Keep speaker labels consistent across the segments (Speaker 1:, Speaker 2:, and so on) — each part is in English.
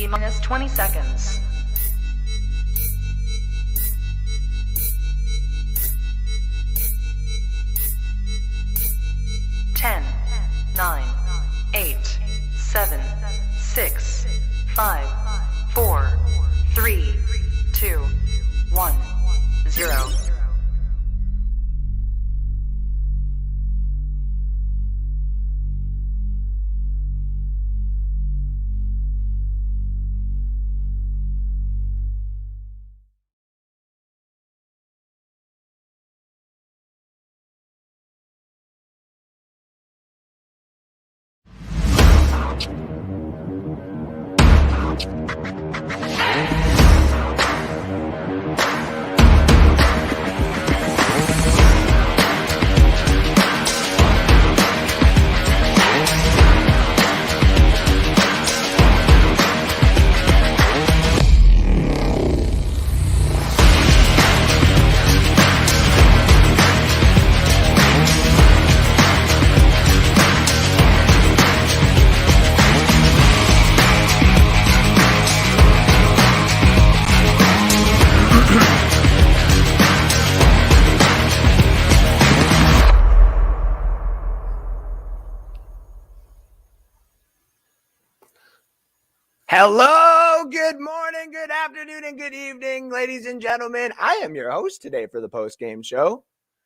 Speaker 1: T minus 20 seconds. 10, 9, 8, 7, 6, 5, 4, 3, 2, 1, 0.
Speaker 2: Hello, good morning, good afternoon, and good evening, ladies and gentlemen. I am your host today for the post-game show,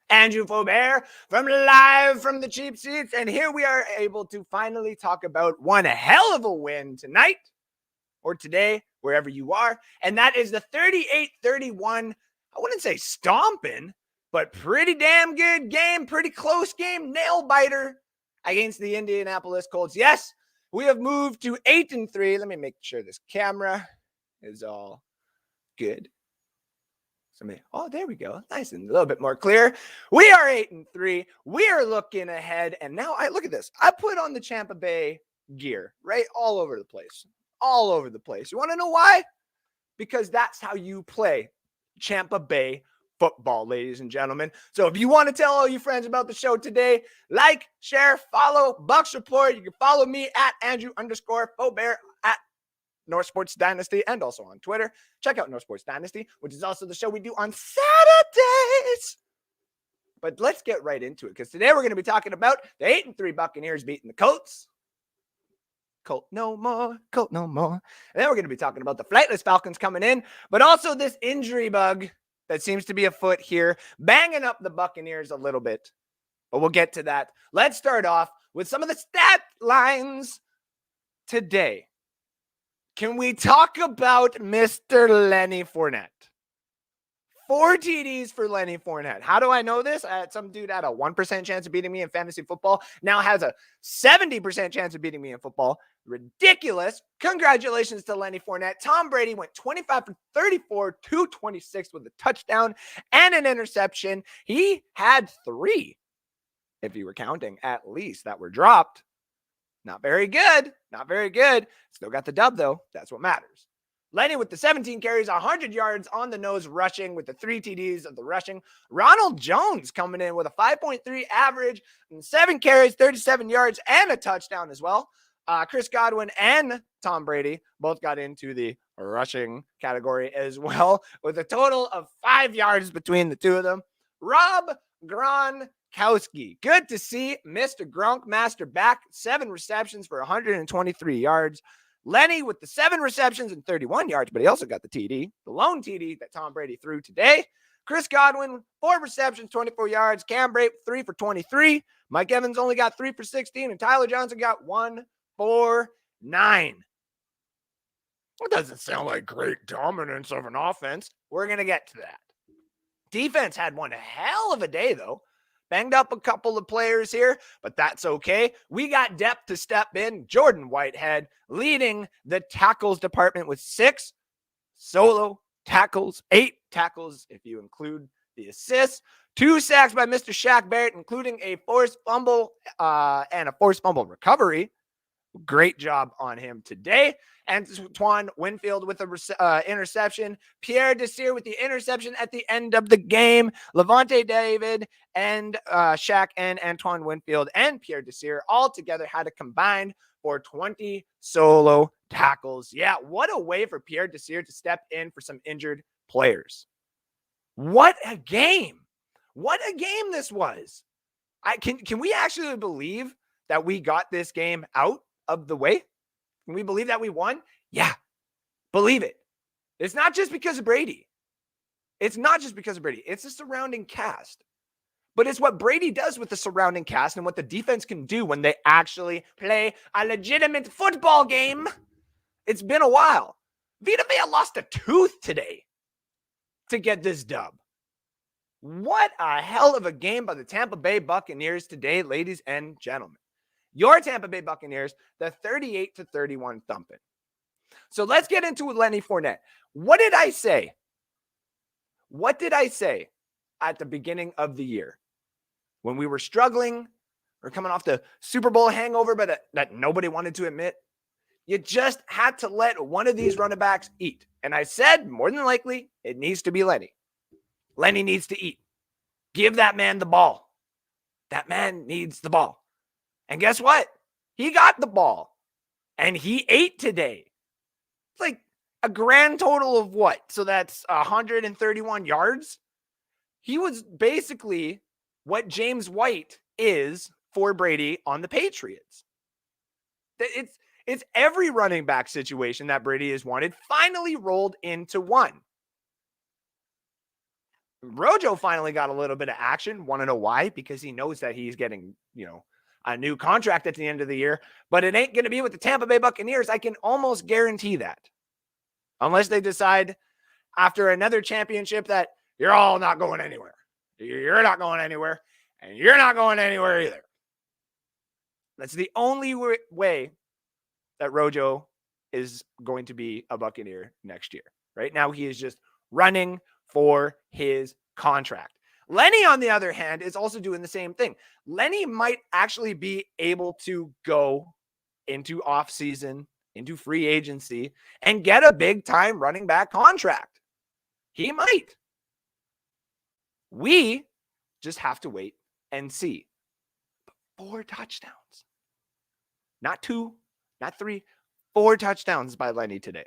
Speaker 2: Andrew Faubert, live from the cheap seats, and here we are able to finally talk about one hell of a win tonight, or today, wherever you are, and that is the 38-31, I wouldn't say stomping, but pretty damn good game, pretty close game, nail-biter against the Indianapolis Colts. Yes, we have moved to 8-3. Let me make sure this camera is all good. Oh, there we go. Nice and a little bit more clear. We are 8-3. We are looking ahead. And now look at this. I put on the Tampa Bay gear, right? All over the place. All over the place. You want to know why? Because that's how you play Tampa Bay football, ladies and gentlemen. So if you want to tell all your friends about the show today, like, share, follow Bucs Report. You can follow me at Andrew_Faubert at North Sports Dynasty and also on Twitter. Check out North Sports Dynasty, which is also the show we do on Saturdays. But let's get right into it, because today we're going to be talking about the 8-3 Buccaneers beating the Colts. Colt no more, Colt no more. And then we're going to be talking about the Flightless Falcons coming in, but also this injury bug that seems to be afoot here, banging up the Buccaneers a little bit. But we'll get to that. Let's start off with some of the stat lines today. Can we talk about Mr. Lenny Fournette? 4 TDs for Lenny Fournette. How do I know this? Some dude had a 1% chance of beating me in fantasy football. Now has a 70% chance of beating me in football. Ridiculous. Congratulations to Lenny Fournette. Tom Brady went 25 for 34, 226 with a touchdown and an interception. He had 3, if you were counting, at least, that were dropped. Not very good. Not very good. Still got the dub, though. That's what matters. Lenny with the 17 carries, 100 yards on the nose rushing with the 3 TDs of the rushing. Ronald Jones coming in with a 5.3 average and 7 carries, 37 yards, and a touchdown as well. Chris Godwin and Tom Brady both got into the rushing category as well, with a total of 5 yards between the two of them. Rob Gronkowski. Good to see Mr. Gronkmaster back. 7 receptions for 123 yards. Lenny with the 7 receptions and 31 yards, but he also got the TD, the lone TD that Tom Brady threw today. Chris Godwin, 4 receptions, 24 yards. Cam Brate, 3 for 23. Mike Evans only got 3 for 16, and Tyler Johnson got 1 for 9. That doesn't sound like great dominance of an offense. We're going to get to that. Defense had one hell of a day, though. Banged up a couple of players here, but that's okay. We got depth to step in. Jordan Whitehead leading the tackles department with 6 solo tackles, 8 tackles if you include the assists. 2 sacks by Mr. Shaq Barrett, including a forced fumble and a forced fumble recovery. Great job on him today. Antoine Winfield with a interception. Pierre Desir with the interception at the end of the game. Levante David and Shaq and Antoine Winfield and Pierre Desir all together had a combined for 20 solo tackles. Yeah, what a way for Pierre Desir to step in for some injured players. What a game. What a game this was. Can we actually believe that we got this game out of the way? Can we believe that we won? Yeah, believe it. It's not just because of Brady. It's the surrounding cast. But it's what Brady does with the surrounding cast and what the defense can do when they actually play a legitimate football game. It's been a while. Vita Vea lost a tooth today to get this dub. What a hell of a game by the Tampa Bay Buccaneers today, ladies and gentlemen. Your Tampa Bay Buccaneers, the 38-31 thumping. So let's get into Lenny Fournette. What did I say? What did I say at the beginning of the year? When we were struggling, or coming off the Super Bowl hangover, but that nobody wanted to admit, you just had to let one of these running backs eat. And I said, more than likely, it needs to be Lenny. Lenny needs to eat. Give that man the ball. That man needs the ball. And guess what? He got the ball. And he ate today. It's like a grand total of what? So that's 131 yards. He was basically what James White is for Brady on the Patriots. It's every running back situation that Brady has wanted finally rolled into one. Rojo finally got a little bit of action. Want to know why? Because he knows that he's getting, a new contract at the end of the year, but it ain't going to be with the Tampa Bay Buccaneers. I can almost guarantee that. Unless they decide after another championship that you're all not going anywhere. You're not going anywhere, and you're not going anywhere either. That's the only way that Rojo is going to be a Buccaneer next year. Right now, he is just running for his contract. Lenny, on the other hand, is also doing the same thing. Lenny might actually be able to go into offseason, into free agency, and get a big-time running back contract. He might. We just have to wait and see. 4 touchdowns. Not 2, not 3, 4 touchdowns by Lenny today.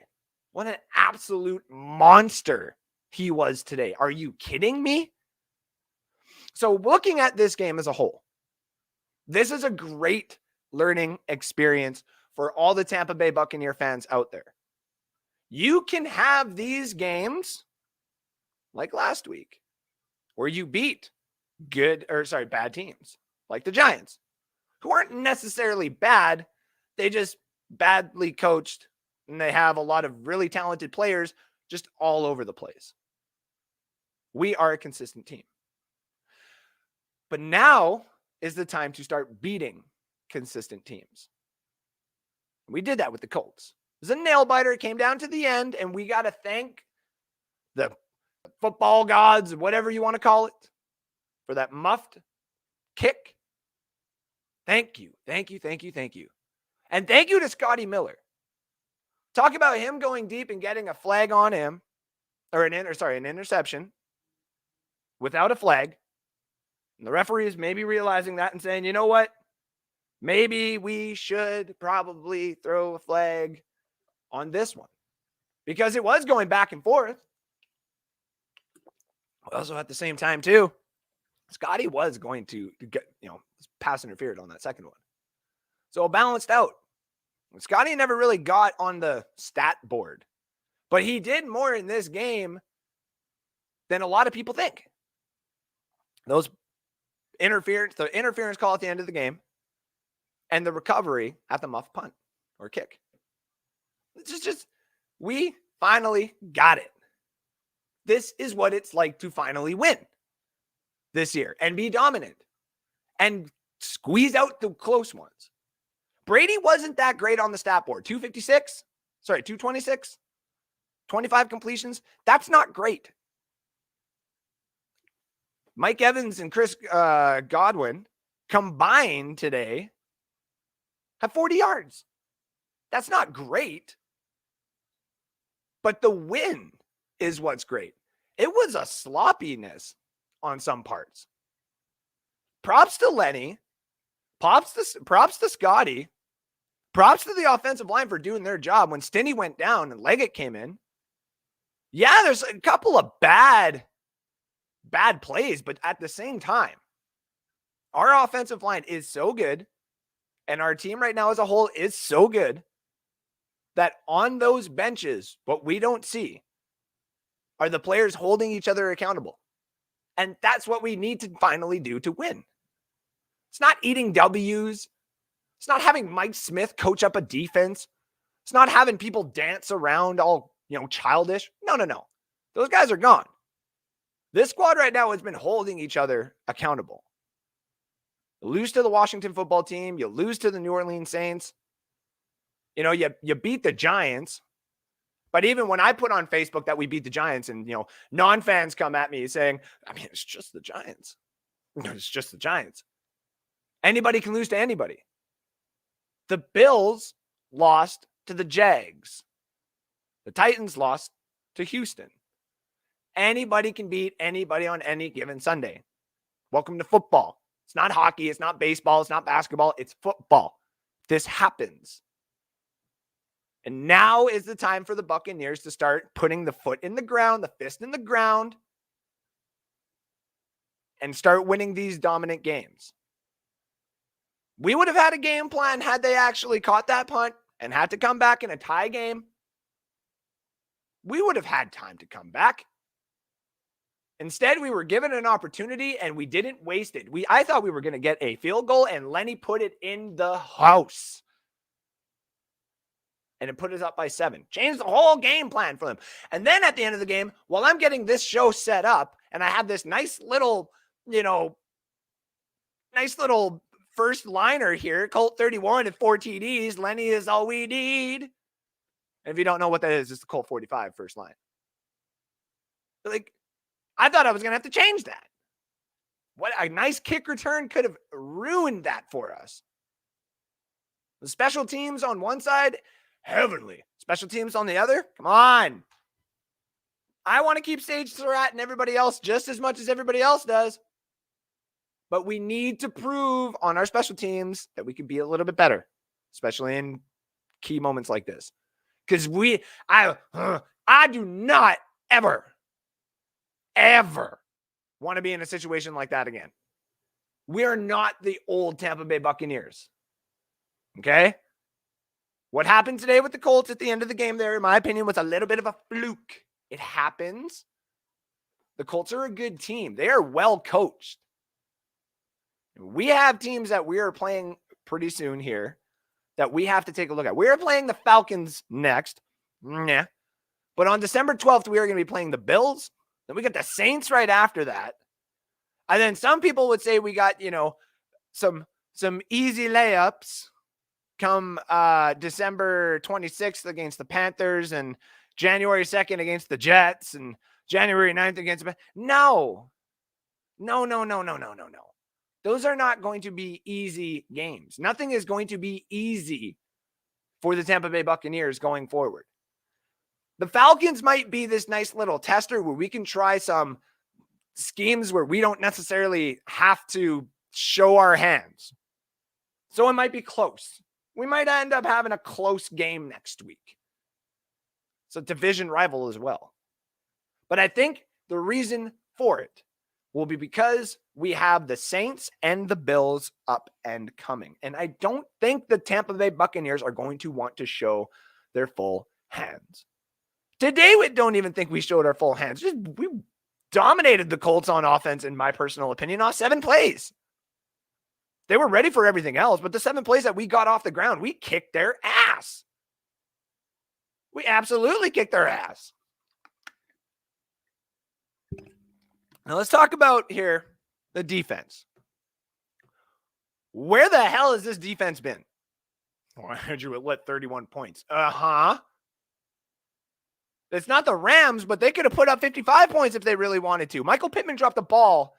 Speaker 2: What an absolute monster he was today. Are you kidding me? So looking at this game as a whole, this is a great learning experience for all the Tampa Bay Buccaneer fans out there. You can have these games like last week where you beat bad teams like the Giants, who aren't necessarily bad. They just badly coached, and they have a lot of really talented players just all over the place. We are a consistent team. But now is the time to start beating consistent teams. We did that with the Colts. It was a nail biter. It came down to the end, and we got to thank the football gods, whatever you want to call it, for that muffed kick. Thank you. And thank you to Scotty Miller. Talk about him going deep and getting a flag on him, or an interception without a flag. And the referee is maybe realizing that and saying, you know what? Maybe we should probably throw a flag on this one, because it was going back and forth. Also, at the same time, too, Scotty was going to get, pass interfered on that second one. So it balanced out. Scotty never really got on the stat board, but he did more in this game than a lot of people think. The interference call at the end of the game, and the recovery at the muff punt or kick. It's just we finally got it. This is what it's like to finally win this year and be dominant and squeeze out the close ones. Brady wasn't that great on the stat board. 226, 25 completions. That's not great. Mike Evans and Chris Godwin combined today have 40 yards. That's not great. But the win is what's great. It was a sloppiness on some parts. Props to Lenny. Props to Scotty. Props to the offensive line for doing their job. When Stinney went down and Leggett came in, yeah, there's a couple of bad plays, but at the same time, our offensive line is so good, and our team right now as a whole is so good that on those benches, what we don't see are the players holding each other accountable. And that's what we need to finally do to win. It's not eating W's. It's not having Mike Smith coach up a defense. It's not having people dance around all, childish. No. Those guys are gone. This squad right now has been holding each other accountable. You lose to the Washington football team. You lose to the New Orleans Saints. You beat the Giants. But even when I put on Facebook that we beat the Giants and, non-fans come at me saying, it's just the Giants. It's just the Giants. Anybody can lose to anybody. The Bills lost to the Jags. The Titans lost to Houston. Anybody can beat anybody on any given Sunday. Welcome to football. It's not hockey. It's not baseball. It's not basketball. It's football. This happens. And now is the time for the Buccaneers to start putting the foot in the ground, the fist in the ground, and start winning these dominant games. We would have had a game plan had they actually caught that punt and had to come back in a tie game. We would have had time to come back. Instead, we were given an opportunity and we didn't waste it. I thought we were going to get a field goal and Lenny put it in the house. And it put us up by 7. Changed the whole game plan for them. And then at the end of the game, while I'm getting this show set up and I have this nice little first liner here, Colt 31 and 4 TDs, Lenny is all we need. And if you don't know what that is, it's the Colt 45 first line. I thought I was going to have to change that. What a nice kick return could have ruined that for us. The special teams on one side, heavenly. Special teams on the other, come on. I want to keep Sage Surratt and everybody else just as much as everybody else does. But we need to prove on our special teams that we can be a little bit better, especially in key moments like this. Because I do not ever want to be in a situation like that again. We are not the old Tampa Bay Buccaneers. Okay? What happened today with the Colts at the end of the game there, in my opinion, was a little bit of a fluke. It happens. The Colts are a good team. They are well coached. We have teams that we are playing pretty soon here that we have to take a look at. We are playing the Falcons next. But on December 12th, we are going to be playing the Bills. Then we got the Saints right after that. And then some people would say we got, some easy layups come December 26th against the Panthers and January 2nd against the Jets and January 9th against the... No. Those are not going to be easy games. Nothing is going to be easy for the Tampa Bay Buccaneers going forward. The Falcons might be this nice little tester where we can try some schemes where we don't necessarily have to show our hands. So it might be close. We might end up having a close game next week. It's a division rival as well. But I think the reason for it will be because we have the Saints and the Bills up and coming. And I don't think the Tampa Bay Buccaneers are going to want to show their full hands. Today, we don't even think we showed our full hands. We dominated the Colts on offense, in my personal opinion, off 7 plays. They were ready for everything else, but the 7 plays that we got off the ground, we kicked their ass. We absolutely kicked their ass. Now let's talk about here the defense. Where the hell has this defense been? Oh, Andrew let 31 points. It's not the Rams, but they could have put up 55 points if they really wanted to. Michael Pittman dropped the ball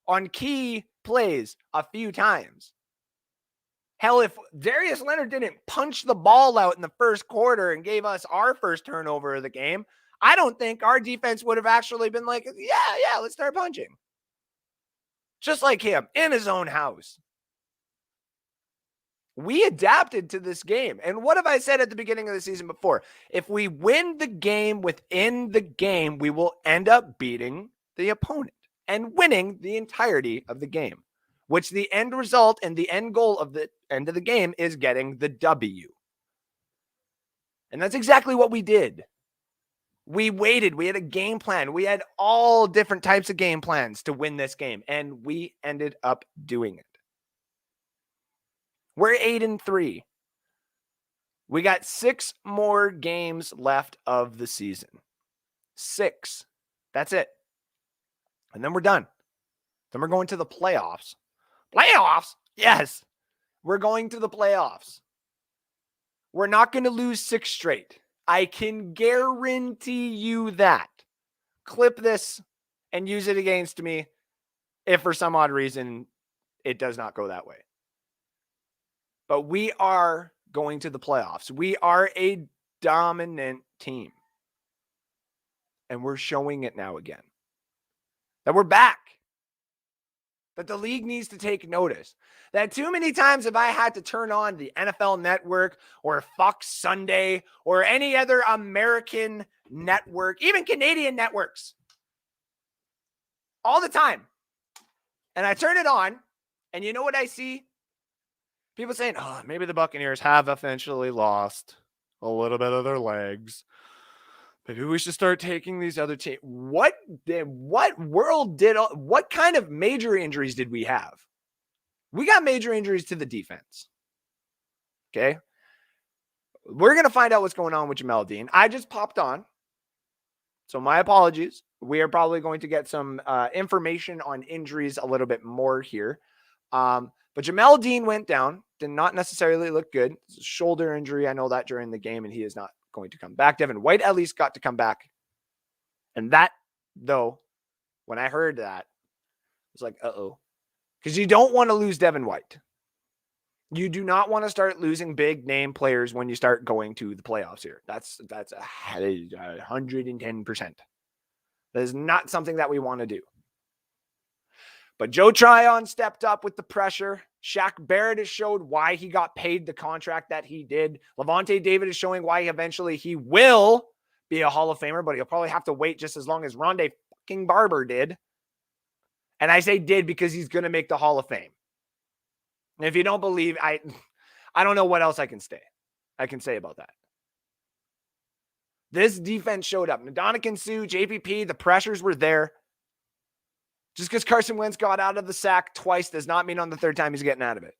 Speaker 2: on key plays a few times. Hell, if Darius Leonard didn't punch the ball out in the first quarter and gave us our first turnover of the game, I don't think our defense would have actually been like, yeah, let's start punching. Just like him, in his own house. We adapted to this game. And what have I said at the beginning of the season before? If we win the game within the game, we will end up beating the opponent and winning the entirety of the game, which the end result and the end goal of the end of the game is getting the W. And that's exactly what we did. We waited. We had a game plan. We had all different types of game plans to win this game, and we ended up doing it. We're 8-3. We got 6 more games left of the season. 6. That's it. And then we're done. Then we're going to the playoffs. Playoffs? Yes. We're going to the playoffs. We're not going to lose 6 straight. I can guarantee you that. Clip this and use it against me if for some odd reason it does not go that way. But we are going to the playoffs. We are a dominant team. And we're showing it now again. That we're back. That the league needs to take notice. That too many times have I had to turn on the NFL Network or Fox Sunday or any other American network, even Canadian networks. All the time. And I turn it on, and you know what I see? People saying, oh, maybe the Buccaneers have eventually lost a little bit of their legs. Maybe we should start taking these other teams. What kind of major injuries did we have? We got major injuries to the defense. Okay. We're going to find out what's going on with Jamel Dean. I just popped on. So my apologies. We are probably going to get some information on injuries a little bit more here. But Jamel Dean went down. Did not necessarily look good. It's a shoulder injury. I know that during the game, and he is not going to come back. Devin White at least got to come back. And that, though, when I heard that, I was like, uh-oh. Because you don't want to lose Devin White. You do not want to start losing big name players when you start going to the playoffs here. That's 110%. That is not something that we want to do. But Joe Tryon stepped up with the pressure. Shaq Barrett has showed why he got paid the contract that he did. Levante David is showing why eventually he will be a Hall of Famer, but he'll probably have to wait just as long as Rondé fucking Barber did. And I say did because he's going to make the Hall of Fame. And if you don't believe, I don't know what else I can say about that. This defense showed up. Ndamukong Suh, JPP, the pressures were there. Just because Carson Wentz got out of the sack twice does not mean on the third time he's getting out of it.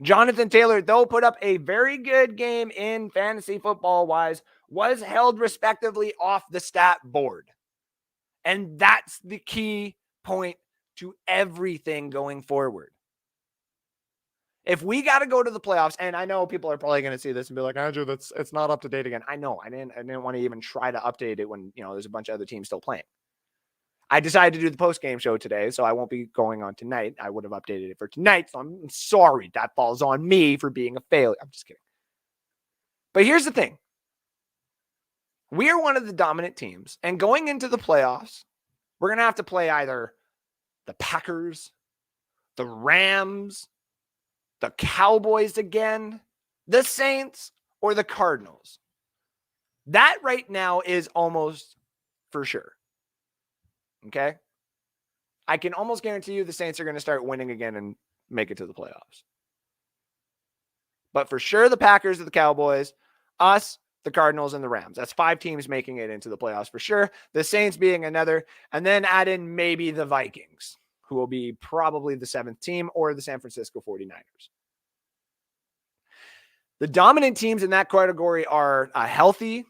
Speaker 2: Jonathan Taylor, though, put up a very good game in fantasy football-wise, was held respectively off the stat board. And that's the key point to everything going forward. If we got to go to the playoffs, and I know people are probably going to see this and be like, Andrew, it's not up to date again. I know. I didn't want to even try to update it when, there's a bunch of other teams still playing. I decided to do the post-game show today, so I won't be going on tonight. I would have updated it for tonight, so I'm sorry. That falls on me for being a failure. I'm just kidding. But here's the thing. We are one of the dominant teams, and going into the playoffs, we're going to have to play either the Packers, the Rams, the Cowboys again, the Saints, or the Cardinals. That right now is almost for sure. Okay? I can almost guarantee you the Saints are going to start winning again and make it to the playoffs. But for sure, the Packers, the Cowboys, us, the Cardinals, and the Rams. That's 5 teams making it into the playoffs for sure. The Saints being another, and then add in maybe the Vikings, who will be probably the 7th team, or the San Francisco 49ers. The dominant teams in that category are a healthy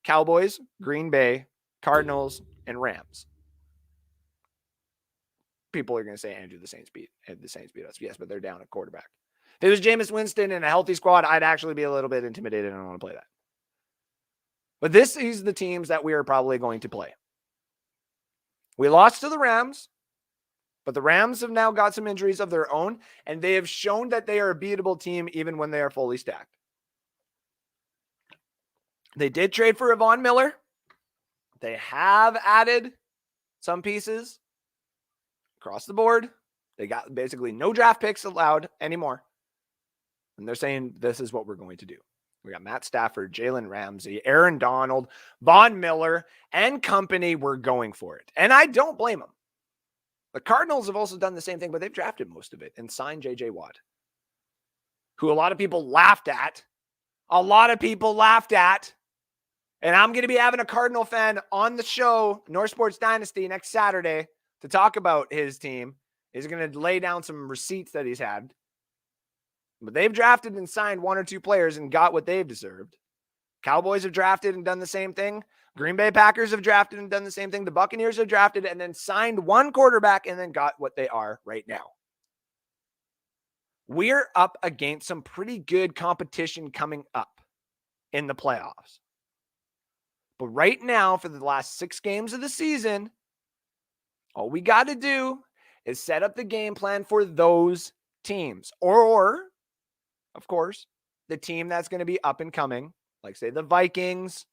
Speaker 2: Cowboys, Green Bay, Cardinals, and Rams. People are going to say, Andrew, the Saints beat us. Yes, but they're down at quarterback. If it was Jameis Winston and a healthy squad, I'd actually be a little bit intimidated. I don't want to play that. But this is the teams that we are probably going to play. We lost to the Rams, but the Rams have now got some injuries of their own, and they have shown that they are a beatable team even when they are fully stacked. They did trade for Von Miller. They have added some pieces across the board. They got basically no draft picks allowed anymore. And they're saying this is what we're going to do. We got Matt Stafford, Jalen Ramsey, Aaron Donald, Von Miller, and company. We're going for it. And I don't blame them. The Cardinals have also done the same thing, but they've drafted most of it and signed J.J. Watt, who a lot of people laughed at. And I'm going to be having a Cardinal fan on the show, North Sports Dynasty, next Saturday to talk about his team. He's going to lay down some receipts that he's had. But they've drafted and signed one or two players and got what they've deserved. Cowboys have drafted and done the same thing. Green Bay Packers have drafted and done the same thing. The Buccaneers have drafted and then signed one quarterback and then got what they are right now. We're up against some pretty good competition coming up in the playoffs. But right now, for the last 6 games of the season, all we got to do is set up the game plan for those teams. Or, of course, the team that's going to be up and coming, like, say, the Vikings,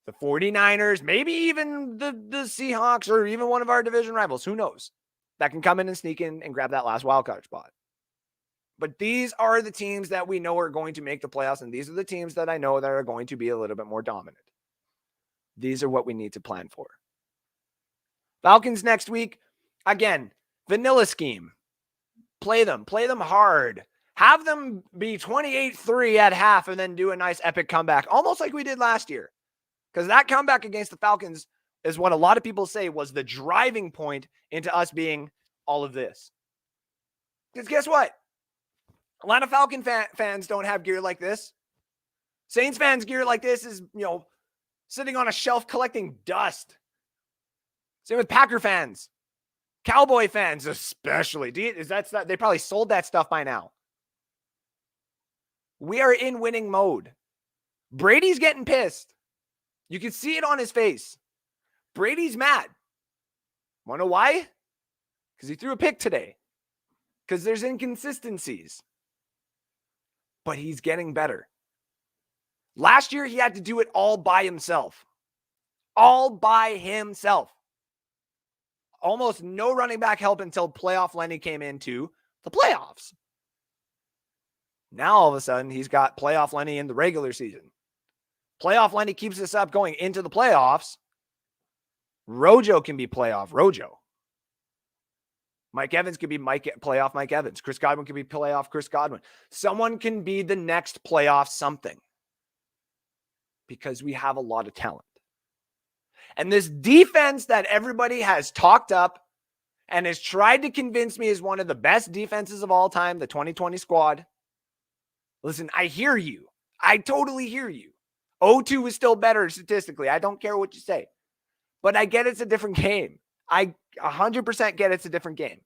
Speaker 2: the 49ers, maybe even the Seahawks, or even one of our division rivals. Who knows? That can come in and sneak in and grab that last wildcard spot. But these are the teams that we know are going to make the playoffs, and these are the teams that I know that are going to be a little bit more dominant. These are what we need to plan for. Falcons next week, again, vanilla scheme. Play them hard. Have them be 28-3 at half and then do a nice epic comeback, almost like we did last year. Because that comeback against the Falcons is what a lot of people say was the driving point into us being all of this. Because guess what? A lot of Falcon fans don't have gear like this. Saints fans' gear like this is, sitting on a shelf collecting dust. Same with Packer fans. Cowboy fans especially. They probably sold that stuff by now. We are in winning mode. Brady's getting pissed. You can see it on his face. Brady's mad. Want to know why? Because he threw a pick today. Because there's inconsistencies. But he's getting better. Last year, he had to do it all by himself. All by himself. Almost no running back help until playoff Lenny came into the playoffs. Now, all of a sudden, he's got playoff Lenny in the regular season. Playoff Lenny keeps this up going into the playoffs. Rojo can be playoff Rojo. Mike Evans could be playoff Mike Evans. Chris Godwin could be playoff Chris Godwin. Someone can be the next playoff something. Because we have a lot of talent. And this defense that everybody has talked up and has tried to convince me is one of the best defenses of all time, the 2020 squad. Listen, I hear you. I totally hear you. 0-2 is still better statistically. I don't care what you say. But I get it's a different game. I 100% get it's a different game.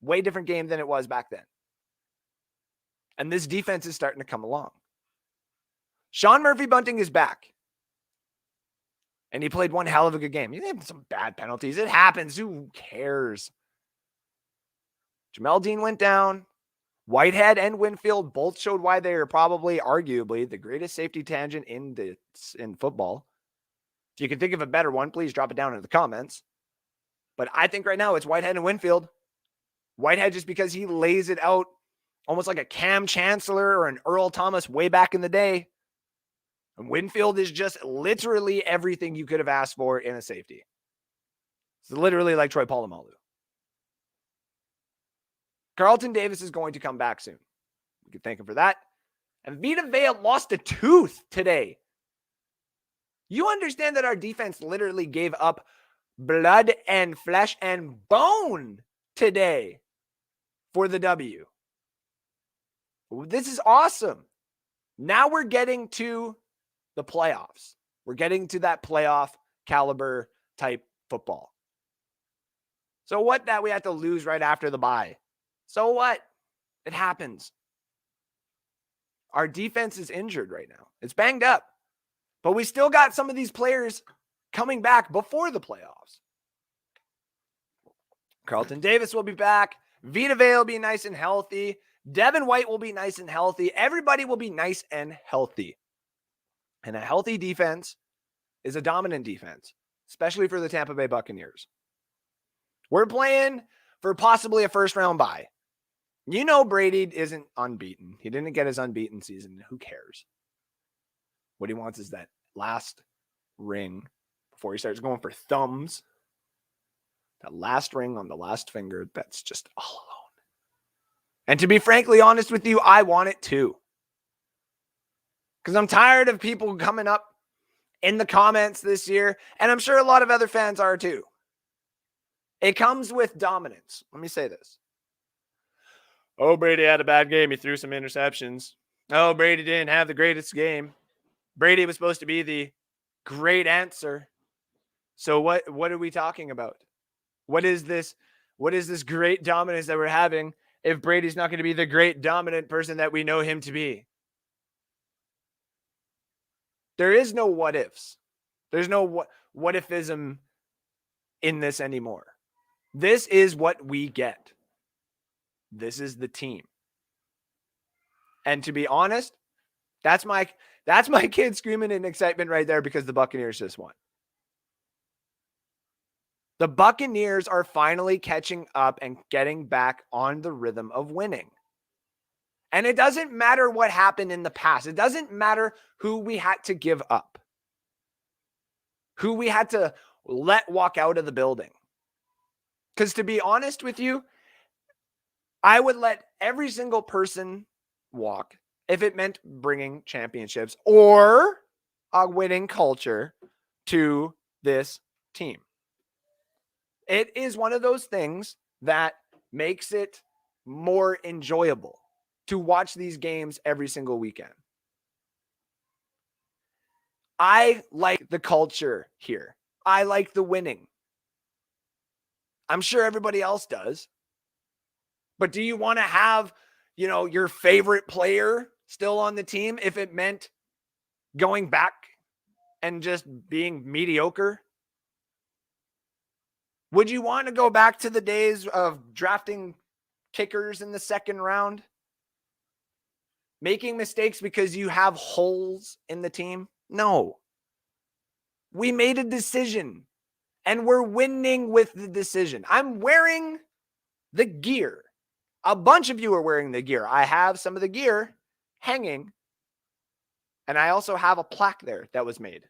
Speaker 2: Way different game than it was back then. And this defense is starting to come along. Sean Murphy-Bunting is back. And he played one hell of a good game. He had some bad penalties. It happens. Who cares? Jamel Dean went down. Whitehead and Winfield both showed why they are probably, arguably, the greatest safety tangent in football. If you can think of a better one, please drop it down in the comments. But I think right now it's Whitehead and Winfield. Whitehead just because he lays it out almost like a Cam Chancellor or an Earl Thomas way back in the day. And Winfield is just literally everything you could have asked for in a safety. It's literally like Troy Polamalu. Carlton Davis is going to come back soon. We can thank him for that. And Vita Vea lost a tooth today. You understand that our defense literally gave up blood and flesh and bone today for the W. This is awesome. Now we're getting to the playoffs. We're getting to that playoff caliber type football. So what that we have to lose right after the bye? So what? It happens. Our defense is injured right now. It's banged up. But we still got some of these players coming back before the playoffs. Carlton Davis will be back. Vita Vea will be nice and healthy. Devin White will be nice and healthy. Everybody will be nice and healthy. And a healthy defense is a dominant defense, especially for the Tampa Bay Buccaneers. We're playing for possibly a first round bye. You know Brady isn't unbeaten. He didn't get his unbeaten season. Who cares? What he wants is that last ring before he starts going for thumbs. That last ring on the last finger, that's just all alone. And to be frankly honest with you, I want it too. Because I'm tired of people coming up in the comments this year, and I'm sure a lot of other fans are too. It comes with dominance. Let me say this. Oh, Brady had a bad game. He threw some interceptions. Oh, Brady didn't have the greatest game. Brady was supposed to be the great answer. So what are we talking about? What is this great dominance that we're having if Brady's not going to be the great dominant person that we know him to be? There is no what ifs. There's no what ifism in this anymore. This is what we get. This is the team. And to be honest, that's my kid screaming in excitement right there because the Buccaneers just won. The Buccaneers are finally catching up and getting back on the rhythm of winning. And it doesn't matter what happened in the past. It doesn't matter who we had to give up, who we had to let walk out of the building. Because to be honest with you, I would let every single person walk if it meant bringing championships or a winning culture to this team. It is one of those things that makes it more enjoyable to watch these games every single weekend. I like the culture here. I like the winning. I'm sure everybody else does. But do you want to have, your favorite player still on the team if it meant going back and just being mediocre? Would you want to go back to the days of drafting kickers in the second round? Making mistakes because you have holes in the team? No. We made a decision and we're winning with the decision. I'm wearing the gear. A bunch of you are wearing the gear. I have some of the gear hanging. And I also have a plaque there that was made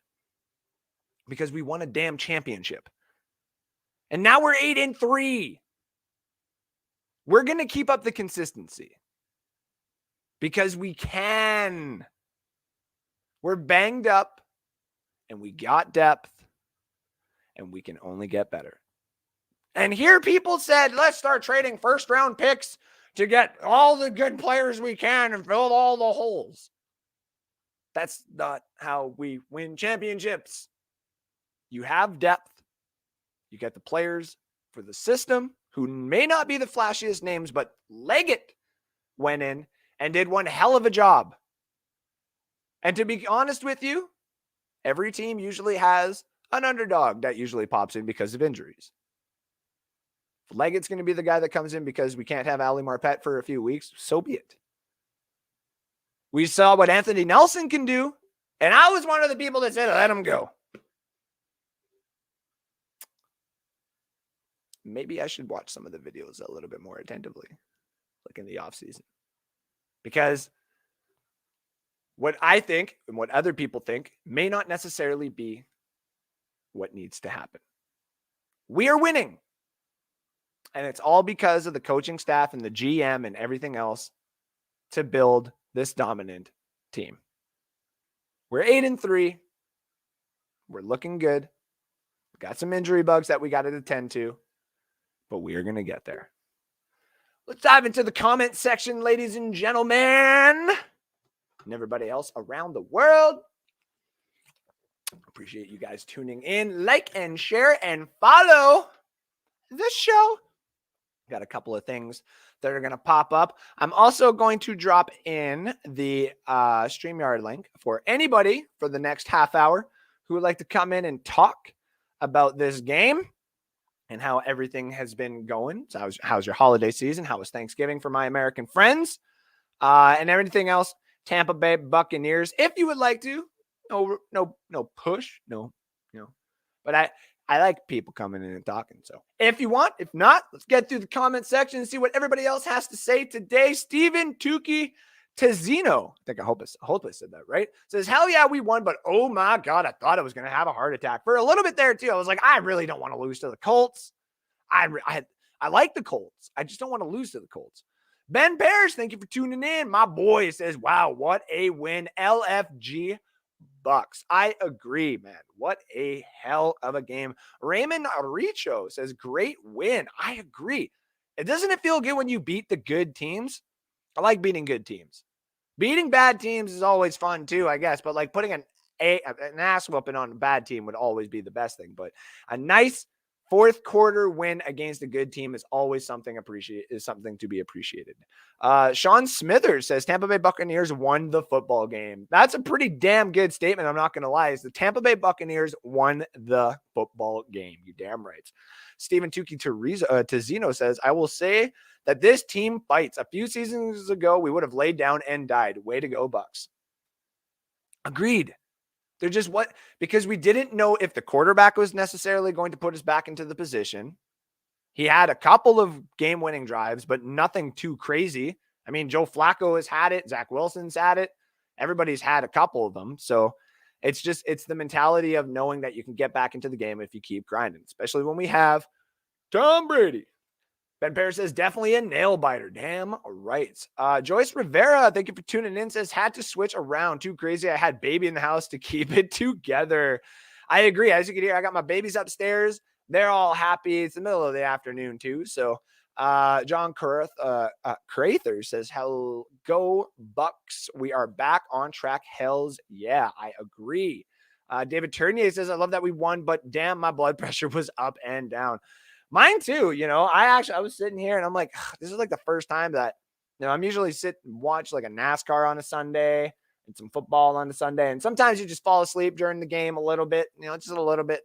Speaker 2: because we won a damn championship. And now we're 8-3. We're going to keep up the consistency because we can. We're banged up and we got depth and we can only get better. And here people said, let's start trading first round picks to get all the good players we can and fill all the holes. That's not how we win championships. You have depth. You get the players for the system who may not be the flashiest names, but Leggett went in and did one hell of a job. And to be honest with you, every team usually has an underdog that usually pops in because of injuries. If Leggett's going to be the guy that comes in because we can't have Ali Marpet for a few weeks, so be it. We saw what Anthony Nelson can do, and I was one of the people that said, let him go. Maybe I should watch some of the videos a little bit more attentively, like in the off season. Because what I think and what other people think may not necessarily be what needs to happen. We are winning. And it's all because of the coaching staff and the GM and everything else to build this dominant team. We're 8-3. We're looking good. We got some injury bugs that we got to attend to. But we are going to get there. Let's dive into the comment section, ladies and gentlemen. And everybody else around the world. Appreciate you guys tuning in. Like and share and follow this show. Got a couple of things that are going to pop up. I'm also going to drop in the StreamYard link for anybody for the next half hour who would like to come in and talk about this game and how everything has been going. So how's your holiday season? How was Thanksgiving for my American friends? And everything else, Tampa Bay Buccaneers. If you would like to, no push, no. But I like people coming in and talking. So if you want, if not, let's get through the comment section and see what everybody else has to say today. Steven Tukey Tezino, I hope I said that right, says, hell yeah, we won, but oh my God, I thought I was going to have a heart attack for a little bit there too. I was like, I really don't want to lose to the Colts. I like the Colts. I just don't want to lose to the Colts. Ben Parrish, thank you for tuning in. My boy says, wow, what a win. LFG Bucs. I agree, man. What a hell of a game. Raymond Richo says, great win. I agree. Doesn't it feel good when you beat the good teams? I like beating good teams. Beating bad teams is always fun too, I guess. But like putting an ass whooping on a bad team would always be the best thing. But a nice fourth quarter win against a good team is always something to be appreciated. Sean Smithers says Tampa Bay Buccaneers won the football game. That's a pretty damn good statement. I'm not going to lie. The Tampa Bay Buccaneers won the football game. You damn right. Stephen Tukey Tezino says, I will say that this team fights. A few seasons ago, we would have laid down and died. Way to go, Bucs. Agreed. They're just because we didn't know if the quarterback was necessarily going to put us back into the position. He had a couple of game-winning drives, but nothing too crazy. I mean, Joe Flacco has had it. Zach Wilson's had it. Everybody's had a couple of them. So it's the mentality of knowing that you can get back into the game if you keep grinding, especially when we have Tom Brady. Ben Parrish says, definitely a nail biter. Damn right. Joyce Rivera, thank you for tuning in, says, had to switch around. Too crazy. I had baby in the house to keep it together. I agree. As you can hear, I got my babies upstairs. They're all happy. It's the middle of the afternoon too. So John Crather says, hell, go Bucs. We are back on track. Hells yeah, I agree. David Tournier says, I love that we won, but damn, my blood pressure was up and down. Mine too, I was sitting here and I'm like, this is like the first time that, I'm usually sit and watch like a NASCAR on a Sunday and some football on a Sunday. And sometimes you just fall asleep during the game a little bit, just a little bit,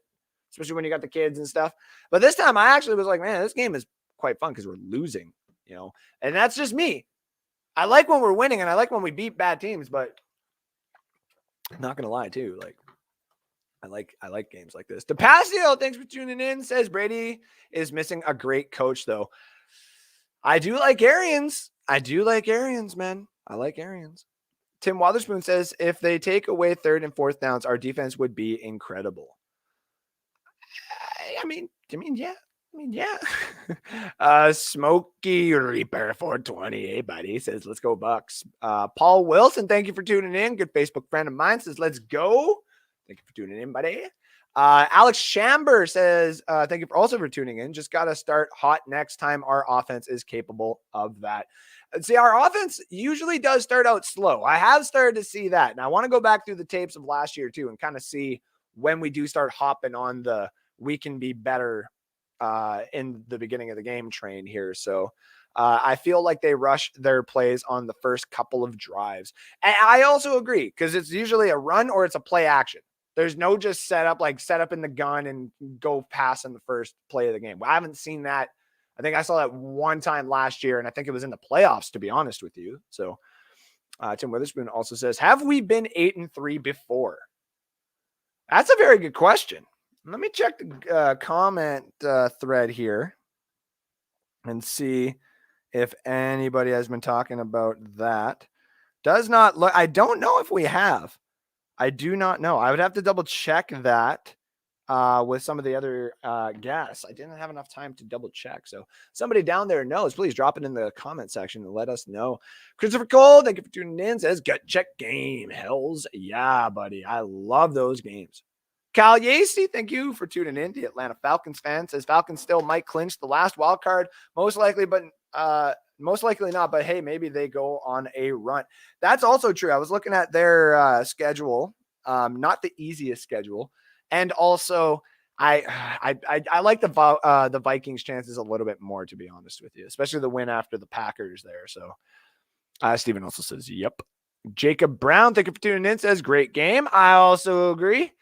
Speaker 2: especially when you got the kids and stuff. But this time I actually was like, man, this game is quite fun because we're losing, and that's just me. I like when we're winning and I like when we beat bad teams, but I'm not going to lie too. Like, I like games like this. DePasio, thanks for tuning in, says Brady is missing a great coach, though. I do like Arians. Man. I like Arians. Tim Wotherspoon says, if they take away third and fourth downs, our defense would be incredible. Yeah. Smokey Reaper 420, hey buddy, says, let's go Bucs. Paul Wilson, thank you for tuning in. Good Facebook friend of mine says, let's go. Thank you for tuning in, buddy. Alex Chamber says, thank you also for tuning in. Just got to start hot next time. Our offense is capable of that. See, our offense usually does start out slow. I have started to see that. And I want to go back through the tapes of last year too and kind of see when we do start hopping on the we can be better in the beginning of the game train here. So I feel like they rush their plays on the first couple of drives. And I also agree because it's usually a run or it's a play action. There's no just set up in the gun and go pass in the first play of the game. I haven't seen that. I think I saw that one time last year, and I think it was in the playoffs, to be honest with you. So Tim Witherspoon also says, have we been 8-3 before? That's a very good question. Let me check the comment thread here and see if anybody has been talking about that. Does not look, I don't know if we have. I do not know. I would have to double check that with some of the other guests. I didn't have enough time to double check. So somebody down there knows, please drop it in the comment section and let us know. Christopher Cole, thank you for tuning in, says, gut check game. Hells yeah, buddy. I love those games. Kyle Yacey, thank you for tuning in. The Atlanta Falcons fan says Falcons still might clinch the last wild card, most likely not. But hey, maybe they go on a run. That's also true. I was looking at their schedule, not the easiest schedule, and also I like the Vikings' chances a little bit more, to be honest with you, especially the win after the Packers there. So Steven also says, yep. Jacob Brown, thank you for tuning in, says great game. I also agree.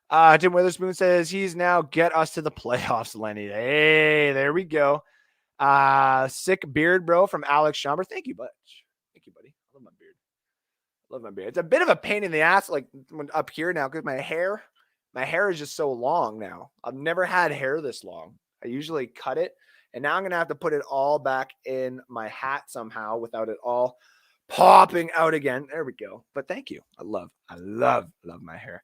Speaker 2: Tim Witherspoon says he's now get us to the playoffs, Lenny. Hey, there we go. Sick beard, bro, from Alex Schomber. Thank you, buddy. I love my beard. It's a bit of a pain in the ass, like up here now, because my hair My hair is just so long now. I've never had hair this long. I usually cut it, and now I'm going to have to put it all back in my hat somehow without it all popping out again. There we go. But thank you. I love my hair.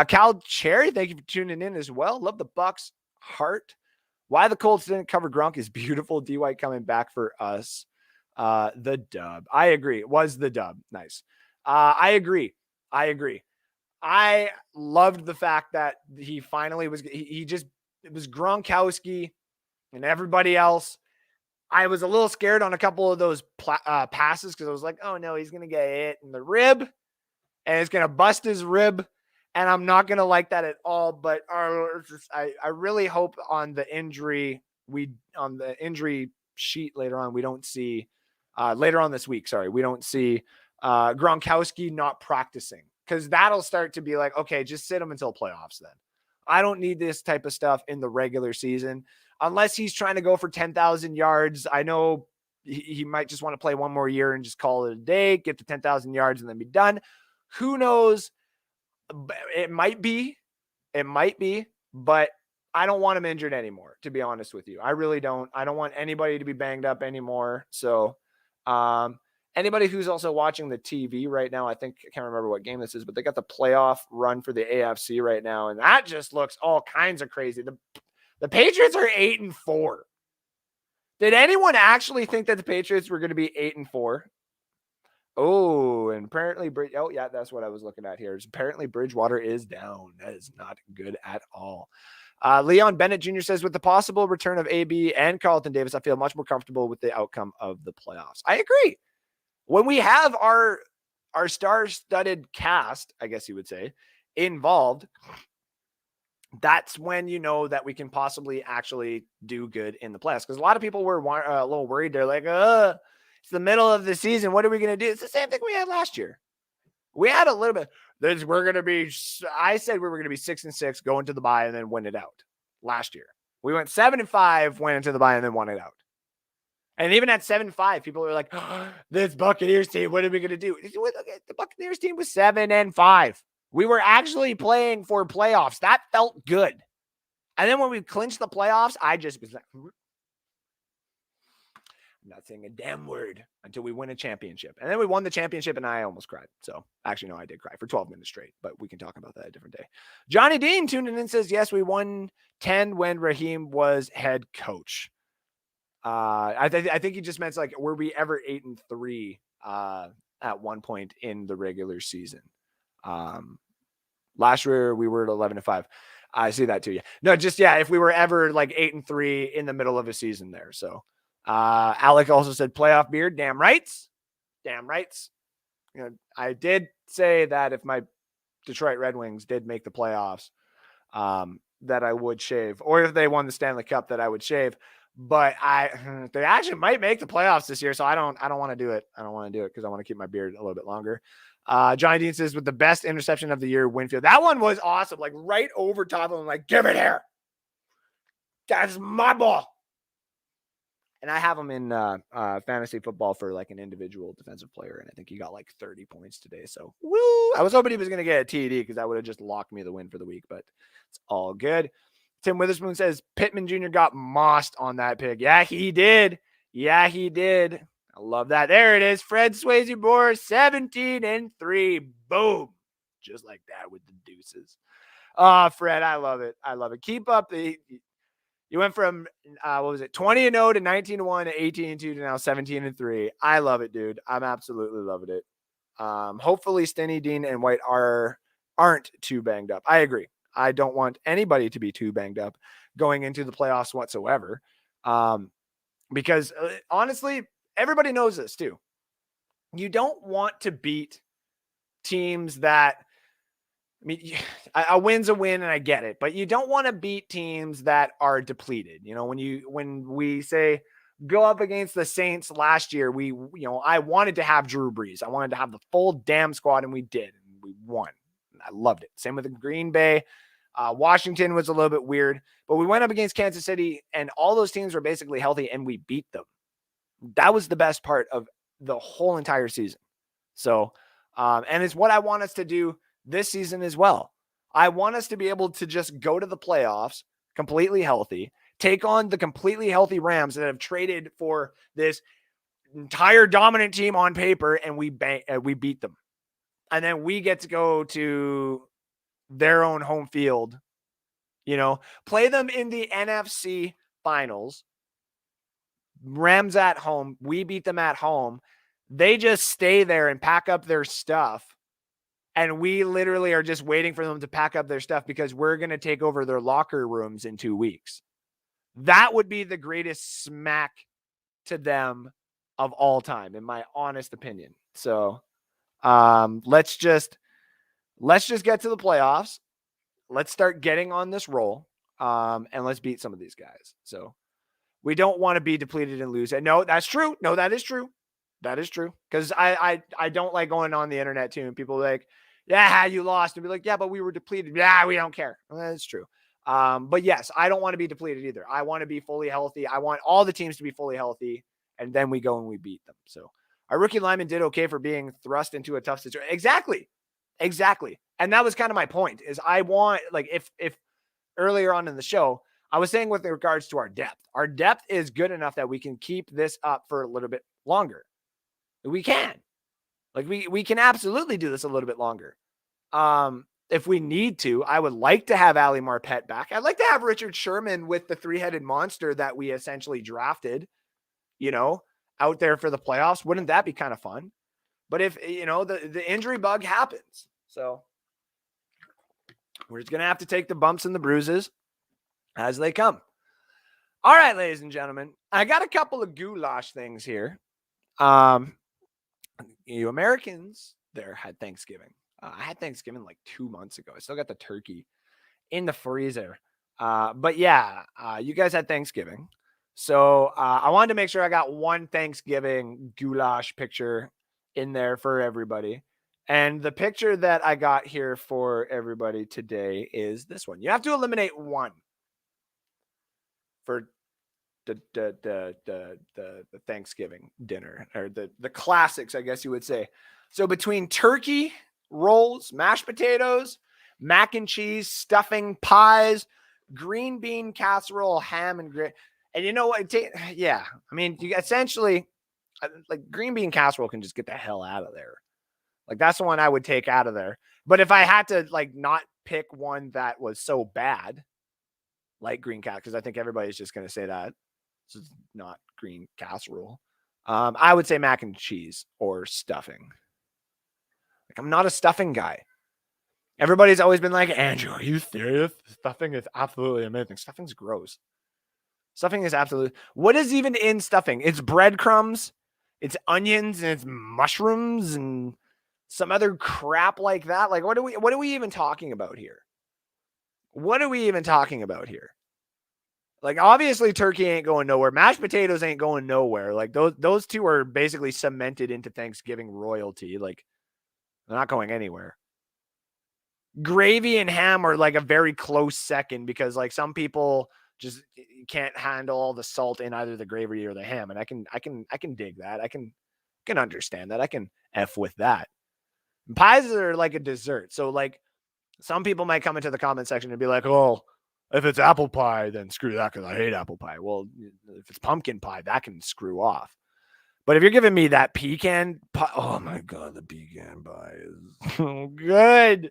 Speaker 2: Cal Cherry, thank you for tuning in as well. Love the Bucs heart. Why the Colts didn't cover Gronk is beautiful. D White coming back for us. The dub. I agree. It was the dub. Nice. I agree. I loved the fact that he finally was, it was Gronkowski and everybody else. I was a little scared on a couple of those passes because I was like, oh no, he's going to get hit in the rib and it's going to bust his rib. And I'm not going to like that at all. But I really hope on the injury, on the injury sheet later on, we don't see, later on this week, we don't see Gronkowski not practicing. Because that'll start to be like, okay, just sit him until playoffs then. I don't need this type of stuff in the regular season. Unless he's trying to go for 10,000 yards. I know he might just want to play one more year and just call it a day, get to 10,000 yards and then be done. Who knows? It might be, but I don't want him injured anymore, to be honest with you. I really don't. I don't want anybody to be banged up anymore. So, anybody who's also watching the TV right now, I can't remember what game this is, but they got the playoff run for the AFC right now, and that just looks all kinds of crazy. The Patriots are 8-4. Did anyone actually think that the Patriots were going to be 8-4? Oh, and apparently, oh yeah, that's what I was looking at here. Apparently, Bridgewater is down. That is not good at all. Leon Bennett Jr. says, with the possible return of AB and Carlton Davis, I feel much more comfortable with the outcome of the playoffs. I agree. When we have our star-studded cast, I guess you would say, involved, that's when you know that we can possibly actually do good in the playoffs. Because a lot of people were a little worried. They're like, it's the middle of the season. What are we going to do? It's the same thing we had last year. We had a little bit. I said we were going to be 6-6, go into the bye, and then win it out last year. We went 7-5, went into the bye, and then won it out. And even at 7-5, people were like, this Buccaneers team, what are we going to do? The Buccaneers team was 7-5. We were actually playing for playoffs. That felt good. And then when we clinched the playoffs, I just was like, I'm not saying a damn word until we win a championship. And then we won the championship, and I almost cried. So, actually, no, I did cry for 12 minutes straight, but we can talk about that a different day. Johnny Dean tuned in and says, yes, we won 10 when Raheem was head coach. I think he just meant like, were we ever 8-3 at one point in the regular season? Last year we were at 11-5. I see that too. Yeah, no, just, yeah. If we were ever like 8-3 in the middle of a season there. So, Alec also said playoff beard. Damn rights. You know, I did say that if my Detroit Red Wings did make the playoffs, that I would shave, or if they won the Stanley Cup, that I would shave. But they actually might make the playoffs this year, so I don't want to do it. I don't want to do it because I want to keep my beard a little bit longer. Johnny Dean says, with the best interception of the year, Winfield. That one was awesome, like right over top of him, like, give it here. That's my ball. And I have him in fantasy football for like an individual defensive player, and I think he got like 30 points today. So, woo! I was hoping he was going to get a TD because that would have just locked me the win for the week, but it's all good. Tim Witherspoon says Pittman Jr. got mossed on that pick. Yeah, he did. I love that. There it is. Fred Swayze Bohr, 17-3. Boom. Just like that with the deuces. Fred, I love it. Keep up the. You went from 20-0 to 19-1 to 18-2 to now 17-3. I love it, dude. I'm absolutely loving it. Hopefully Stinny, Dean, and White aren't too banged up. I agree. I don't want anybody to be too banged up going into the playoffs whatsoever. Because honestly, everybody knows this too. You don't want to beat teams that, I mean, a win's a win and I get it, but you don't want to beat teams that are depleted. You know, when we say go up against the Saints last year, I wanted to have Drew Brees. I wanted to have the full damn squad, and we did, and we won. I loved it. Same with Green Bay. Washington was a little bit weird, but we went up against Kansas City, and all those teams were basically healthy, and we beat them. That was the best part of the whole entire season. So, and it's what I want us to do this season as well. I want us to be able to just go to the playoffs completely healthy, take on the completely healthy Rams that have traded for this entire dominant team on paper, and we beat them. And then we get to go to their own home field, play them in the NFC finals. Rams at home. We beat them at home. They just stay there and pack up their stuff. And we literally are just waiting for them to pack up their stuff because we're going to take over their locker rooms in 2 weeks. That would be the greatest smack to them of all time, in my honest opinion. So let's just get to the playoffs. Let's start getting on this roll, and let's beat some of these guys. So we don't want to be depleted and lose. And no, that's true. No, that is true. That is true. Because I don't like going on the internet too, and people are like, yeah, you lost. And be like, yeah, but we were depleted. Yeah, we don't care. Well, that's true. But yes, I don't want to be depleted either. I want to be fully healthy. I want all the teams to be fully healthy, and then we go and we beat them. So our rookie lineman did okay for being thrust into a tough situation. Exactly. And that was kind of my point, is I want, like, if earlier on in the show, I was saying with regards to our depth is good enough that we can keep this up for a little bit longer. We can. Like, we can absolutely do this a little bit longer. If we need to. I would like to have Ali Marpet back. I'd like to have Richard Sherman with the three-headed monster that we essentially drafted, out there for the playoffs. Wouldn't that be kind of fun? But if, the injury bug happens. So we're just going to have to take the bumps and the bruises as they come. All right, ladies and gentlemen, I got a couple of goulash things here. You Americans there had Thanksgiving. I had Thanksgiving like 2 months ago. I still got the turkey in the freezer. But yeah, you guys had Thanksgiving. So I wanted to make sure I got one Thanksgiving goulash picture in there for everybody. And the picture that I got here for everybody today is this one. You have to eliminate one for the Thanksgiving dinner, or the classics, I guess you would say. So between turkey, rolls, mashed potatoes, mac and cheese, stuffing, pies, green bean casserole, ham and grit. And you know what? Yeah, I mean, you essentially, like, green bean casserole can just get the hell out of there. Like, that's the one I would take out of there. But if I had to, like, not pick one that was so bad, like green casserole, because I think everybody's just going to say that it's not green casserole, I would say mac and cheese or stuffing. Like, I'm not a stuffing guy. Everybody's always been like, Andrew, are you serious? Stuffing is absolutely amazing. Stuffing's gross. Stuffing is absolutely... What is even in stuffing? It's breadcrumbs, it's onions, and it's mushrooms, and some other crap like that. Like, what are we even talking about here? What are we even talking about here? Like, obviously, turkey ain't going nowhere. Mashed potatoes ain't going nowhere. Like, those two are basically cemented into Thanksgiving royalty. Like, they're not going anywhere. Gravy and ham are like a very close second, because, like, some people just can't handle all the salt in either the gravy or the ham, and I can dig that. I can understand that. I can F with that. And pies are like a dessert. So, like, some people might come into the comment section and be like, oh, if it's apple pie, then screw that, because I hate apple pie. Well, if it's pumpkin pie, that can screw off. But if you're giving me that pecan pie, oh my God, the pecan pie is so good.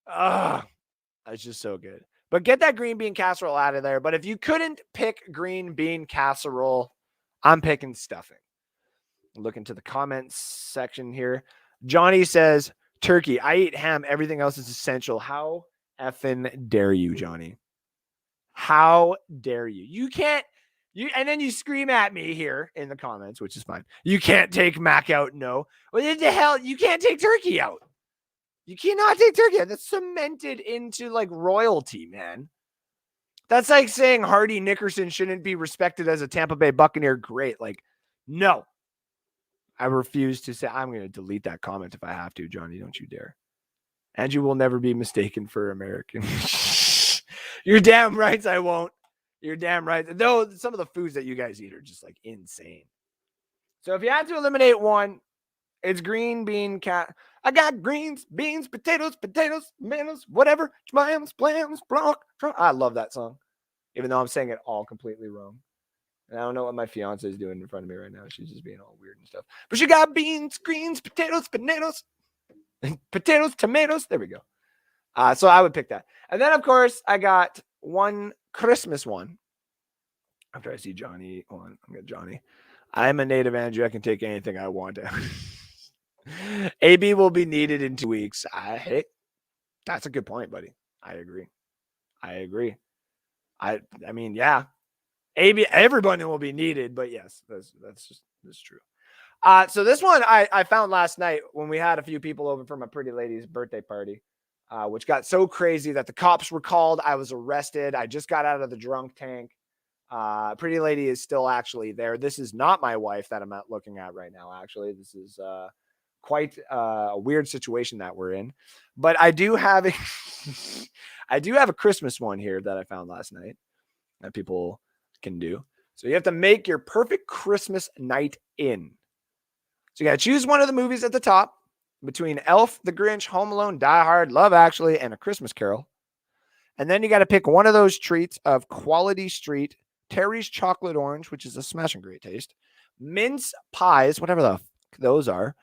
Speaker 2: It's just so good. But get that green bean casserole out of there. But if you couldn't pick green bean casserole, I'm picking stuffing. Look into the comments section here. Johnny says, turkey. I eat ham. Everything else is essential. How effing dare you, Johnny? How dare you? You can't. And then you scream at me here in the comments, which is fine. You can't take mac out. No. What the hell? You can't take turkey out. You cannot take turkey out. That's cemented into, like, royalty, man. That's like saying Hardy Nickerson shouldn't be respected as a Tampa Bay Buccaneer great. Like, no. I refuse to say. I'm going to delete that comment if I have to, Johnny. Don't you dare. And you will never be mistaken for American. You're damn right I won't. You're damn right. Though some of the foods that you guys eat are just, like, insane. So if you had to eliminate one, It's green bean cat. I got greens, beans, potatoes, tomatoes, whatever. Jams, plams, block. I love that song, even though I'm saying it all completely wrong. And I don't know what my fiance is doing in front of me right now. She's just being all weird and stuff. But she got beans, greens, potatoes, potatoes, tomatoes. There we go. So I would pick that. And then, of course, I got one Christmas one. After I see Johnny, hold on, I'm going to Johnny. I'm a native Andrew. I can take anything I want. AB will be needed in 2 weeks. Hey, that's a good point, buddy. I agree. I mean, yeah. AB, everybody will be needed, but yes, that's true. So this one I found last night when we had a few people over for my pretty lady's birthday party, which got so crazy that the cops were called. I was arrested. I just got out of the drunk tank. Pretty lady is still actually there. This is not my wife that I'm looking at right now. Actually, this is quite a weird situation that we're in. But I do have a Christmas one here that I found last night that people can do. So you have to make your perfect Christmas night in. So you got to choose one of the movies at the top between Elf, The Grinch, Home Alone, Die Hard, Love Actually, and A Christmas Carol. And then you got to pick one of those treats of Quality Street, Terry's Chocolate Orange, which is a smashing great taste, mince pies, whatever the those are,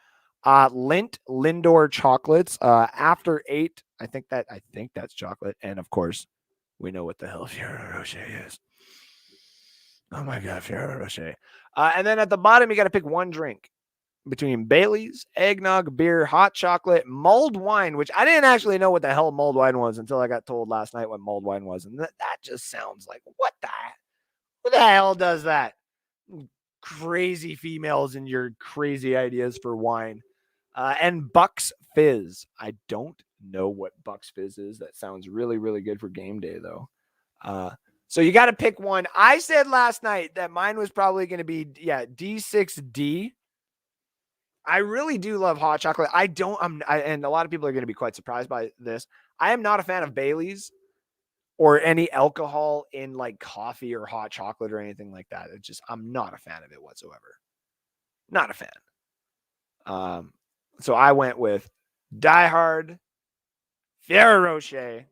Speaker 2: Lindt Lindor chocolates, After 8. I think that's chocolate, and of course, we know what the hell Ferrero Rocher is. Oh my God, Ferrero Rocher. And then at the bottom, you got to pick one drink between Bailey's, eggnog, beer, hot chocolate, mulled wine, which I didn't actually know what the hell mulled wine was until I got told last night what mulled wine was. And that just sounds like, who the hell does that? Crazy females and your crazy ideas for wine. And Bucs Fizz. I don't know what Bucs Fizz is. That sounds really, really good for game day, though. So you got to pick one. I said last night that mine was probably going to be, D6D. I really do love hot chocolate. And a lot of people are going to be quite surprised by this. I am not a fan of Bailey's or any alcohol in like coffee or hot chocolate or anything like that. I'm not a fan of it whatsoever. Not a fan. So I went with Die Hard, Ferrero Rocher,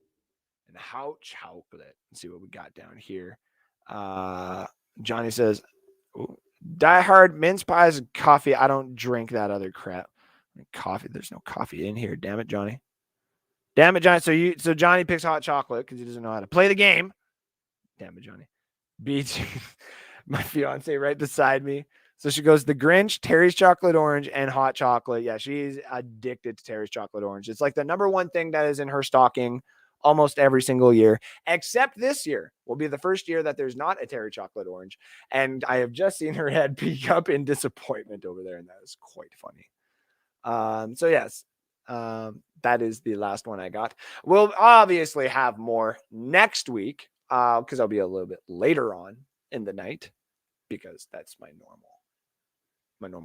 Speaker 2: and hot chocolate. Let's see what we got down here. Johnny says, Die Hard, mince pies, and coffee. I don't drink that other crap. Coffee. There's no coffee in here. Damn it, Johnny. So Johnny picks hot chocolate because he doesn't know how to play the game. Damn it, Johnny. Beats my fiance right beside me. So she goes, The Grinch, Terry's Chocolate Orange, and hot chocolate. Yeah, she's addicted to Terry's Chocolate Orange. It's like the number one thing that is in her stocking almost every single year, except this year will be the first year that there's not a Terry Chocolate Orange. And I have just seen her head peek up in disappointment over there, and that is quite funny. So yes, that is the last one I got. We'll obviously have more next week because I'll be a little bit later on in the night because that's my normal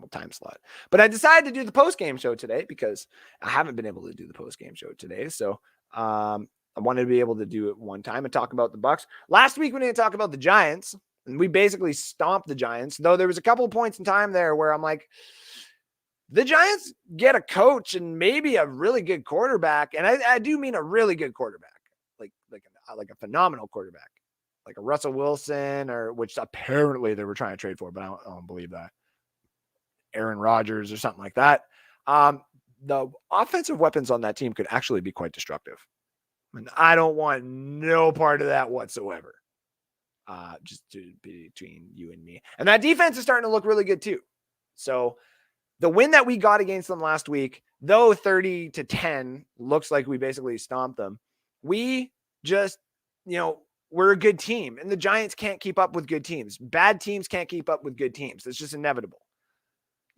Speaker 2: time slot. But I decided to do the post-game show today because I haven't been able to do the post-game show today. So I wanted to be able to do it one time and talk about the Bucs. Last week we didn't talk about the Giants, and we basically stomped the Giants, though there was a couple of points in time there where I'm like, the Giants get a coach and maybe a really good quarterback. And I do mean a really good quarterback, like a phenomenal quarterback, like a Russell Wilson, or which apparently they were trying to trade for, but I don't believe that. Aaron Rodgers or something like that. The offensive weapons on that team could actually be quite destructive. And I don't want no part of that whatsoever. Just to be between you and me. And that defense is starting to look really good too. So the win that we got against them last week, though 30-10 looks like we basically stomped them, we just, we're a good team, and the Giants can't keep up with good teams. Bad teams can't keep up with good teams. It's just inevitable.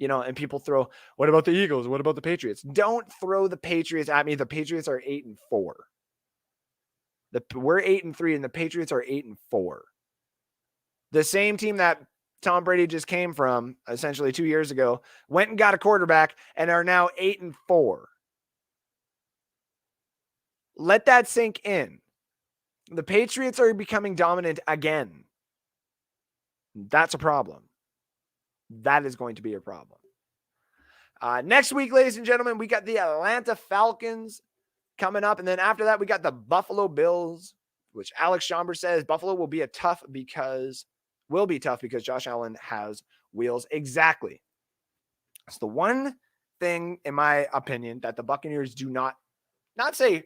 Speaker 2: And people throw, what about the Eagles? What about the Patriots? Don't throw the Patriots at me. The Patriots are 8-4. We're 8-3, and the Patriots are 8-4. The same team that Tom Brady just came from essentially 2 years ago, went and got a quarterback and are now 8-4. Let that sink in. The Patriots are becoming dominant again. That's a problem. That is going to be a problem. Next week, ladies and gentlemen, we got the Atlanta Falcons coming up. And then after that, we got the Buffalo Bills, which Alex Schomburg says Buffalo will be tough because Josh Allen has wheels. Exactly. It's the one thing, in my opinion, that the Buccaneers do not say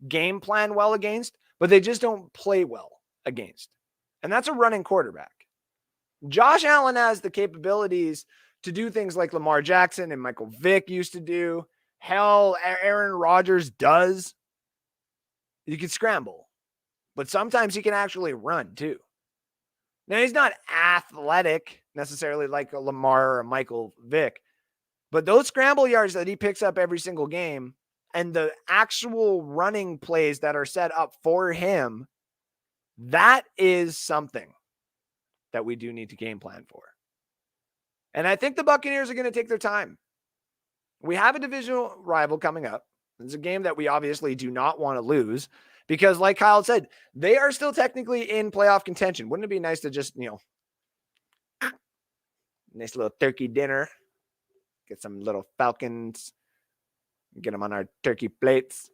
Speaker 2: game plan well against, but they just don't play well against. And that's a running quarterback. Josh Allen has the capabilities to do things like Lamar Jackson and Michael Vick used to do. Hell, Aaron Rodgers does. You can scramble, but sometimes he can actually run too. Now, he's not athletic necessarily like a Lamar or a Michael Vick, but those scramble yards that he picks up every single game and the actual running plays that are set up for him, that is something that we do need to game plan for. And I think the Buccaneers are going to take their time. We have a divisional rival coming up. It's a game that we obviously do not want to lose because, like Kyle said, they are still technically in playoff contention. Wouldn't it be nice to just, nice little turkey dinner, get some little Falcons, get them on our turkey plates,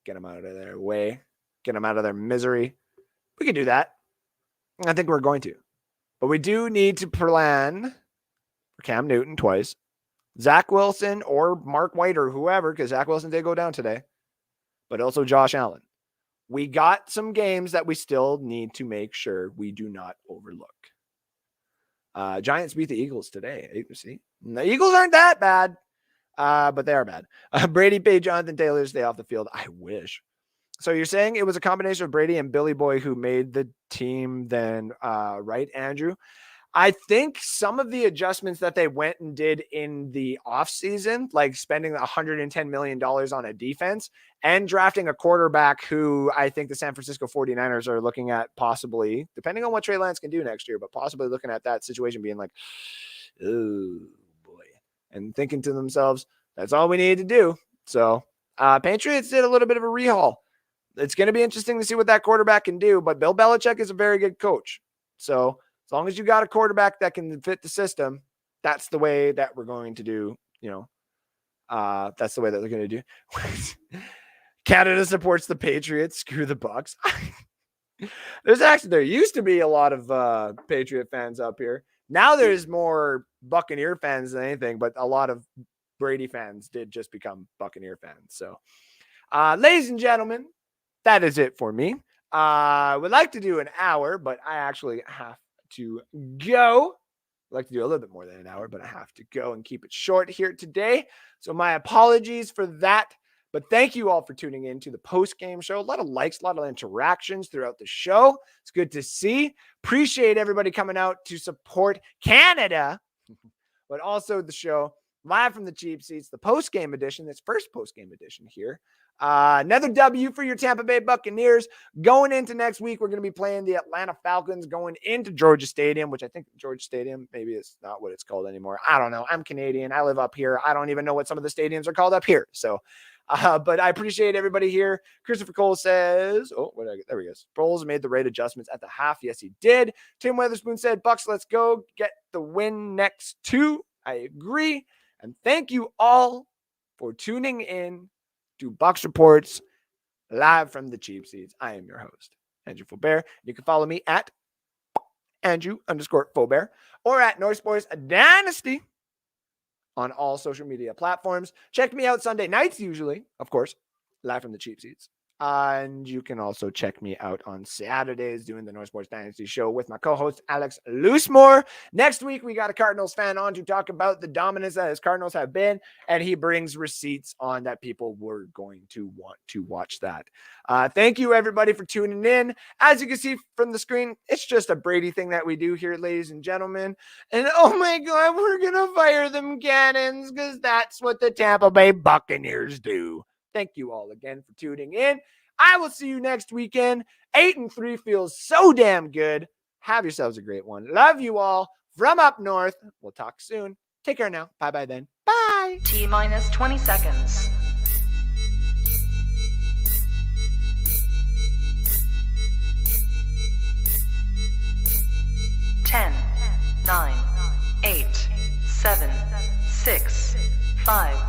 Speaker 2: get them out of their way, get them out of their misery. We can do that. I think we're going to. But we do need to plan for Cam Newton twice, Zach Wilson or Mark White or whoever, because Zach Wilson did go down today, but also Josh Allen. We got some games that we still need to make sure we do not overlook. Giants beat the Eagles today. You see, the Eagles aren't that bad, but they are bad. Brady paid Jonathan Taylor to stay off the field. I wish. So you're saying it was a combination of Brady and Billy Boy who made the team then, right, Andrew? I think some of the adjustments that they went and did in the offseason, like spending $110 million on a defense and drafting a quarterback who I think the San Francisco 49ers are looking at possibly, depending on what Trey Lance can do next year, but possibly looking at that situation being like, oh boy, and thinking to themselves, that's all we need to do. So Patriots did a little bit of a rehaul. It's going to be interesting to see what that quarterback can do, but Bill Belichick is a very good coach. So as long as you got a quarterback that can fit the system, that's the way that we're going to do, that's the way that they're going to do. Canada supports the Patriots. Screw the Bucs. There used to be a lot of Patriot fans up here. Now there's more Buccaneer fans than anything, but a lot of Brady fans did just become Buccaneer fans. So, ladies and gentlemen, that is it for me. Would like to do an hour, but I actually have to go. I'd like to do a little bit more than an hour, but I have to go and keep it short here today. So my apologies for that. But thank you all for tuning in to the post-game show. A lot of likes, a lot of interactions throughout the show. It's good to see. Appreciate everybody coming out to support Canada, but also the show live from the cheap seats, the post-game edition. This first post-game edition here. Another W for your Tampa Bay Buccaneers. Going into next week, we're going to be playing the Atlanta Falcons going into Georgia Stadium, which I think Georgia Stadium, maybe it's not what it's called anymore. I don't know. I'm Canadian. I live up here. I don't even know what some of the stadiums are called up here. So, but I appreciate everybody here. Christopher Cole says, there he goes. Sproles made the rate adjustments at the half. Yes, he did. Tim Weatherspoon said, Bucs, let's go get the win next two. I agree. And thank you all for tuning in to Bucs Reports live from the cheap seats. I am your host, Andrew Faubert. You can follow me at Andrew_Faubert or at North Sports Dynasty on all social media platforms. Check me out Sunday nights, usually, of course, live from the cheap seats. And you can also check me out on Saturdays doing the North Sports Dynasty show with my co-host, Alex Loosemore. Next week, we got a Cardinals fan on to talk about the dominance that his Cardinals have been, and he brings receipts on that people were going to want to watch that. Thank you, everybody, for tuning in. As you can see from the screen, it's just a Brady thing that we do here, ladies and gentlemen. And oh my God, we're going to fire them cannons because that's what the Tampa Bay Buccaneers do. Thank you all again for tuning in. I will see you next weekend. 8-3 feels so damn good. Have yourselves a great one. Love you all from up north. We'll talk soon. Take care now. Bye-bye then. Bye.
Speaker 1: T-minus 20 seconds. 10, 9, 8, 7, 6, 5,